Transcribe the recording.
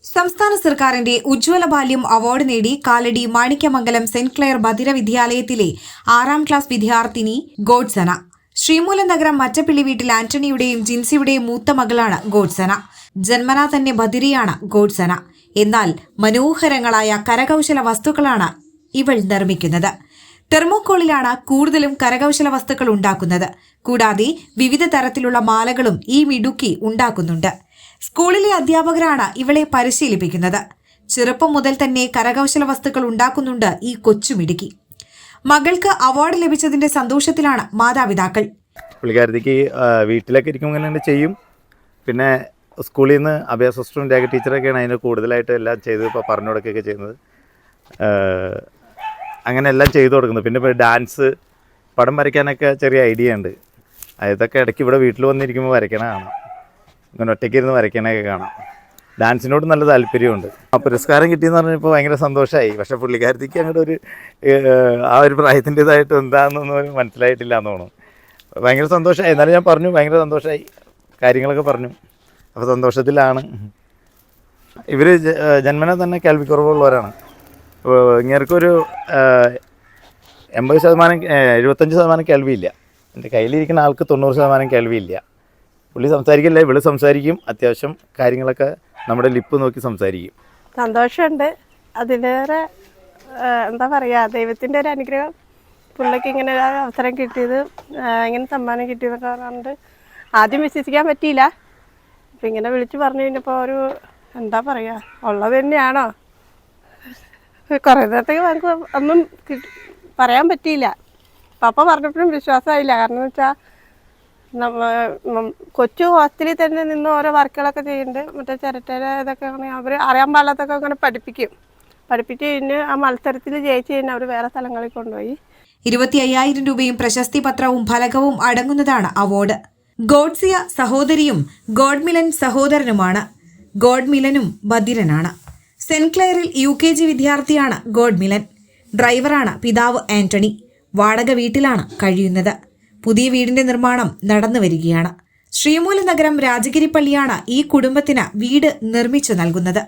സംസ്ഥാന സർക്കാരിന്റെ ഉജ്ജ്വല ബാല്യം അവാർഡ് നേടി കാലടി മാണിക്യമംഗലം സെന്റ് ക്ലെയർ ബധിര വിദ്യാലയത്തിലെ 6ാം ക്ലാസ് വിദ്യാർത്ഥിനി ഗോഡ്സന. ശ്രീമൂലം നഗരം മറ്റപ്പിള്ളി വീട്ടിൽ ആന്റണിയുടെയും ജിൻസിയുടെയും മൂത്ത മകളാണ് ഗോഡ്സന. ജന്മനാ തന്നെ ബധിരയാണ് ഗോഡ്സന. എന്നാൽ മനോഹരങ്ങളായ കരകൗശല വസ്തുക്കളാണ് ഇവൾ നിർമ്മിക്കുന്നത്. തെർമോക്കോളിലാണ് കൂടുതലും കരകൗശല വസ്തുക്കൾ ഉണ്ടാക്കുന്നത്. കൂടാതെ വിവിധ തരത്തിലുള്ള മാലകളും ഈ മിടുക്കി ഉണ്ടാക്കുന്നുണ്ട്. സ്കൂളിലെ അധ്യാപകരാണ് ഇവളെ പരിശീലിപ്പിക്കുന്നത്. ചെറുപ്പം മുതൽ തന്നെ കരകൗശല വസ്തുക്കൾ ഉണ്ടാക്കുന്നുണ്ട് ഈ കൊച്ചുമിടുക്കി. മകൾക്ക് അവാർഡ് ലഭിച്ചതിന്റെ സന്തോഷത്തിലാണ് മാതാപിതാക്കൾ. പുള്ളിക്കാരത്തേക്ക് വീട്ടിലൊക്കെ ഇരിക്കുമ്പോൾ ഇങ്ങനെ ചെയ്യും. പിന്നെ സ്കൂളിൽ നിന്ന് അഭ്യാസ സിസ്റ്ററും രേഖ ടീച്ചറൊക്കെയാണ് അതിന് കൂടുതലായിട്ട് എല്ലാം ചെയ്ത് ഇപ്പോൾ പറഞ്ഞു കൊടുക്കുകയൊക്കെ ചെയ്യുന്നത്. അങ്ങനെ എല്ലാം ചെയ്തു കൊടുക്കുന്നത്. പിന്നെ ഇപ്പോൾ ഡാൻസ്, പടം വരയ്ക്കാനൊക്കെ ചെറിയ ഐഡിയ ഉണ്ട്. അതൊക്കെ ഇടയ്ക്ക് ഇവിടെ വീട്ടിൽ വന്നിരിക്കുമ്പോൾ വരയ്ക്കണ കാണാം. ഇങ്ങനെ ഒറ്റയ്ക്ക് ഇരുന്ന് വരയ്ക്കണയൊക്കെ കാണാം. ഡാൻസിനോട് നല്ല താല്പര്യമുണ്ട്. ആ പുരസ്കാരം കിട്ടിയെന്ന് പറഞ്ഞപ്പോൾ ഭയങ്കര സന്തോഷമായി. പക്ഷേ പുള്ളിക്കാരത്തേക്ക് അങ്ങോട്ട് ആ ഒരു പ്രായത്തിൻ്റെതായിട്ട് എന്താണെന്നൊന്നും മനസ്സിലായിട്ടില്ല എന്ന് തോന്നുന്നു. ഭയങ്കര സന്തോഷമായി. എന്നാലും ഞാൻ പറഞ്ഞു, ഭയങ്കര സന്തോഷമായി, കാര്യങ്ങളൊക്കെ പറഞ്ഞു. അപ്പോൾ സന്തോഷത്തിലാണ്. ഇവർ ജന്മന തന്നെ കേൾവിക്കുറവുള്ളവരാണ്. ഇങ്ങനൊരു 80% 75% കേൾവിയില്ല. എൻ്റെ കയ്യിലിരിക്കുന്ന ആൾക്ക് 90% കേൾവിയില്ല. പുള്ളി സംസാരിക്കില്ല, ഇവള് സംസാരിക്കും. അത്യാവശ്യം കാര്യങ്ങളൊക്കെ നമ്മുടെ ലിപ്പ് നോക്കി സംസാരിക്കും. സന്തോഷമുണ്ട്. അതിലേറെ എന്താ പറയുക, ദൈവത്തിൻ്റെ ഒരു അനുഗ്രഹം. പുള്ളിക്ക് ഇങ്ങനെ ഒരു അവസരം കിട്ടിയത്, ഇങ്ങനെ സമ്മാനം കിട്ടിയതൊക്കെ പറഞ്ഞിട്ട് ആദ്യം വിശ്വസിക്കാൻ പറ്റിയില്ല. അപ്പം ഇങ്ങനെ വിളിച്ച് പറഞ്ഞു കഴിഞ്ഞപ്പോൾ ഒരു എന്താ പറയുക, ഉള്ളത് തന്നെയാണോ. കുറേ നേരത്തേക്ക് നമുക്ക് ഒന്നും പറയാൻ പറ്റിയില്ല. പപ്പ പറഞ്ഞപ്പോഴും വിശ്വാസമായില്ല. കാരണം എന്ന് വെച്ചാൽ കൊച്ചു ഹോസ്റ്റലിൽ തന്നെ നിന്ന് ഓരോ വർക്കുകളൊക്കെ ചെയ്യുന്നുണ്ട്. മറ്റേ ചിരട്ടേര ഇതൊക്കെ അവർ അറിയാൻ പാടില്ലാത്തൊക്കെ അങ്ങനെ പഠിപ്പിച്ച് കഴിഞ്ഞ് ആ മത്സരത്തിൽ ജയിച്ച് കഴിഞ്ഞാൽ അവർ വേറെ സ്ഥലങ്ങളിൽ കൊണ്ടുപോയി. 25,000 രൂപയും പ്രശസ്തി പത്രവും ഫലകവും അടങ്ങുന്നതാണ് അവാർഡ്. ഗോഡ്സിയ സഹോദരിയും ഗോഡ്മിലൻ സഹോദരനുമാണ്. ഗോഡ്മിലനും ബധിരനാണ്. സെന്റ് ക്ലെയറിൽ UKG വിദ്യാർത്ഥിയാണ് ഗോഡ്മിലൻ. ഡ്രൈവറാണ് പിതാവ് ആന്റണി. വാടക വീട്ടിലാണ് കഴിയുന്നത്. പുതിയ വീടിന്റെ നിർമ്മാണം നടന്നു വരികയാണ്. ശ്രീമൂലം നഗരം രാജഗിരിപ്പള്ളിയാണ് ഈ കുടുംബത്തിന് വീട് നിർമ്മിച്ചു നൽകുന്നത്.